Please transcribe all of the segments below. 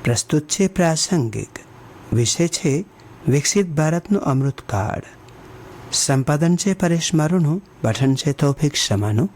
પ્રસ્તુત છે પ્રાસંગિક. વિષય છે વિકસિત ભારતનો અમૃતકાળ. સંપાદન છે પરેશ મારુનું, પઠન છે તૌફીક શમાનું.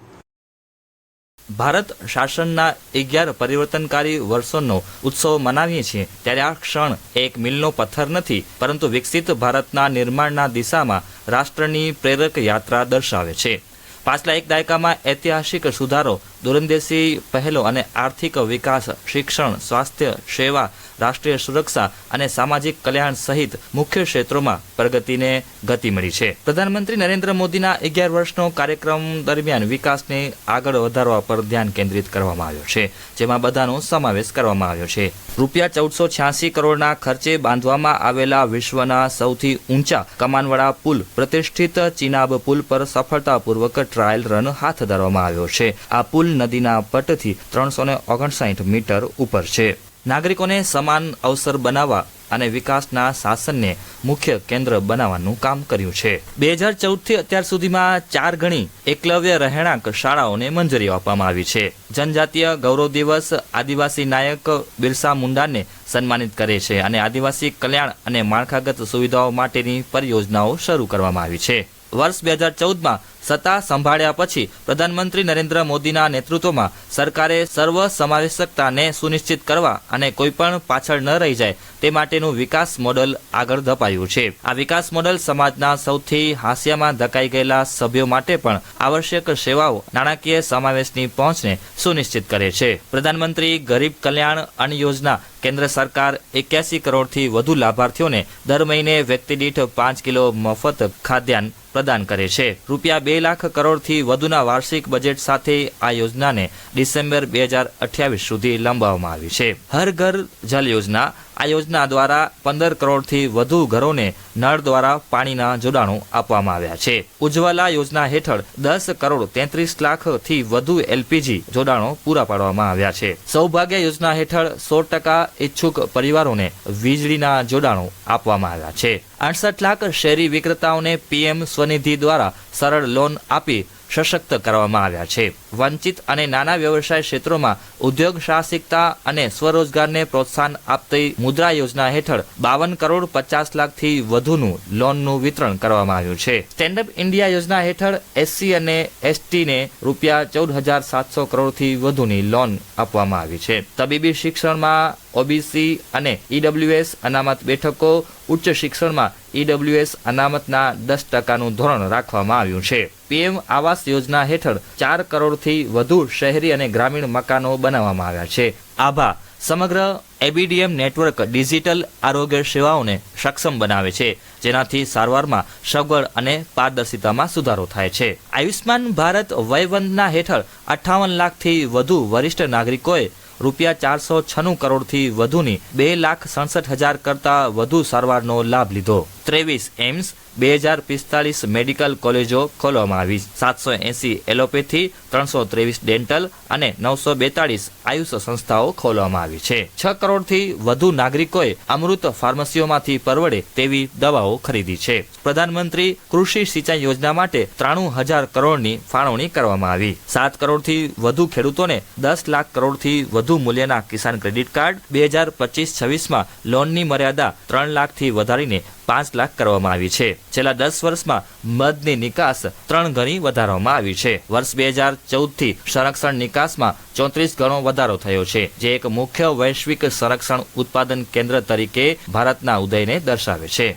ભારત શાસનના 11 પરિવર્તનકારી વર્ષોનો ઉત્સવ મનાવીએ છીએ ત્યારે આ ક્ષણ એક મીલનો પથ્થર નથી, પરંતુ વિકસિત ભારતના નિર્માણના દિશામાં રાષ્ટ્રની પ્રેરક યાત્રા દર્શાવે છે. પાછલા એક દાયકામાં ઐતિહાસિક સુધારો, દૂરંદેશી પહેલો અને આર્થિક વિકાસ, શિક્ષણ, સ્વાસ્થ્ય સેવા, રાષ્ટ્રીય સુરક્ષા અને સામાજિક કલ્યાણ સહિત મુખ્ય ક્ષેત્રોમાં પ્રગતિને ગતિ મળી છે. પ્રધાનમંત્રી નરેન્દ્ર મોદીના 11 વર્ષનો કાર્યક્રમ દરમિયાન વિકાસને આગળ વધારવા પર ધ્યાન કેન્દ્રિત કરવામાં આવ્યો છે, જેમાં બધાનો સમાવેશ કરવામાં આવ્યો છે. રૂપિયા 1486 કરોડના ખર્ચે બાંધવામાં આવેલા વિશ્વના સૌથી ઊંચા કમાનવાળા પુલ પ્રતિષ્ઠિત ચિનાબ પુલ પર સફળતાપૂર્વક ટ્રાયલ રન હાથ ધરવામાં આવ્યો છે. આ પુલ નદીના પટથી 359 મીટર ઉપર છે. નાગરિકોને સમાન અવસર બનાવવા અને વિકાસના શાસનને મુખ્ય કેન્દ્ર બનાવવાનું કામ કર્યું છે. 2014થી અત્યાર સુધીમાં 4 ગણી એકલવ્ય રહેણાંક શાળાઓને મંજૂરી આપવામાં આવી છે. જનજાતીય ગૌરવ દિવસ આદિવાસી નાયક બિરસા મુંડાને સન્માનિત કરે છે અને આદિવાસી કલ્યાણ અને માળખાગત સુવિધાઓ માટેની પરિયોજનાઓ શરૂ કરવામાં આવી છે. વર્ષ 2014માં સત્તા સંભાળ્યા પછી પ્રધાનમંત્રી નરેન્દ્ર મોદીના નેતૃત્વમાં સરકારે સર્વ સમાવેશકતાને સુનિશ્ચિત કરવા અને કોઈ પણ પાછળ ન રહી જાય તે માટેનું વિકાસ મોડલ આગળ ધપાયું છે. આ વિકાસ મોડલ સમાજના સૌથી હાંસિયામાં ધકાઈ ગયેલા સભ્યો માટે પણ આવશ્યક સેવાઓ, નાણાકીય સમાવેશની પહોંચને સુનિશ્ચિત કરે છે. પ્રધાનમંત્રી ગરીબ કલ્યાણ અન્ન યોજના કેન્દ્ર સરકાર 81 કરોડથી વધુ લાભાર્થીઓને દર મહિને વ્યક્તિ દીઠ 5 કિલો મફત ખાદ્યાન્ન પ્રદાન કરે છે. રૂપિયા 2 લાખ કરોડથી વધુના વાર્ષિક બજેટ સાથે આ યોજનાને ડિસેમ્બર 2028 સુધી લંબાવવામાં આવી છે. હર ઘર જલ યોજના, આ યોજના દ્વારા 15 કરોડથી વધુ ઘરોને નળ દ્વારા પાણીના જોડાણો આપવામાં આવ્યા છે. ઉજ્જવલા યોજના હેઠળ 10 કરોડ 33 લાખથી વધુ એલપીજી જોડાણો પૂરા પાડવામાં આવ્યા છે. સૌભાગ્ય યોજના હેઠળ 100% ઇચ્છુક પરિવારોને વીજળીના જોડાણો આપવામાં આવ્યા છે. 68 લાખ શહેરી વિક્રેતાઓને પીએમ સ્વનિધિ દ્વારા સરળ લોન આપી સશક્ત કરવામાં આવ્યા છે. વંચિત અને નાના વ્યવસાય ક્ષેત્રોમાં ઉદ્યોગ સાહસિકતા અને સ્વરોજગારને પ્રોત્સાહન આપતી મુદ્રા યોજના હેઠળ 52 કરોડ 50 લાખથી વધુનું લોનનું વિતરણ કરવામાં આવ્યું છે. સ્ટેન્ડઅપ ઇન્ડિયા યોજના હેઠળ એસસી અને એસટીને રૂપિયા 14,700 કરોડથી વધુની લોન આપવામાં આવી છે. તબીબી શિક્ષણમાં ઓબીસી અને ઈડબ્લ્યુએસ અનામત બેઠકો, ઉચ્ચ શિક્ષણમાં ઈડબ્લ્યુએસ અનામતના 10%નું ધોરણ રાખવામાં આવ્યું છે. પીએમ આવાસ યોજના હેઠળ 4 કરોડથી વધુ શહેરી અને ગ્રામીણ મકાનો બનાવવામાં આવ્યા છે. આભા સમગ્ર એબીડીએમ નેટવર્ક ડિજિટલ આરોગ્ય સેવાઓને સક્ષમ બનાવે છે, જેનાથી સારવારમાં સગવડ અને પારદર્શિતામાં સુધારો થાય છે. આયુષ્માન ભારત વયવંદના હેઠળ 58 લાખથી વધુ વરિષ્ઠ નાગરિકોએ રૂપિયા 496 કરોડથી વધુની 2,67,000 કરતાં વધુ સારવારનો લાભ લીધો. 23 એમ્સ, 2045 મેડિકલ કોલેજો ખોલવામાં આવી. 780 એલોપેથી, 323 ડેન્ટલ અને 942 આયુષ સંસ્થાઓ ખોલવામાં આવી છે. 6 કરોડથી વધુ નાગરિકોએ અમૃત ફાર્મસીઓમાંથી પરવડે તેવી દવાઓ ખરીદી છે. પ્રધાનમંત્રી કૃષિ સિંચાઈ યોજના માટે 93,000 કરોડની ફાળવણી કરવામાં આવી. 7 કરોડથી વધુ ખેડૂતોને 10 લાખ કરોડથી વધુ મૂલ્યના કિસાન ક્રેડિટ કાર્ડ. 2025-26માં લોનની મર્યાદા 3 લાખથી વધારીને 5 લાખ કરવામાં આવી છે. છેલ્લા 10 વર્ષમાં મધની નિકાસ 3 ગણી વધારવામાં આવી છે. વર્ષ 2014થી સંરક્ષણ નિકાસમાં 34 ગણો વધારો થયો છે, જે એક મુખ્ય વૈશ્વિક સંરક્ષણ ઉત્પાદન કેન્દ્ર તરીકે ભારતના ઉદયને દર્શાવે છે.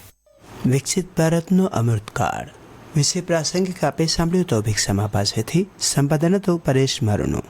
વિકસિત ભારતનો અમૃતકાળ વિશે પ્રાસંગિક આપે સાંભળ્યું તૌફીક સમા પાસેથી. સંપાદન હતું પરેશ મારુનું.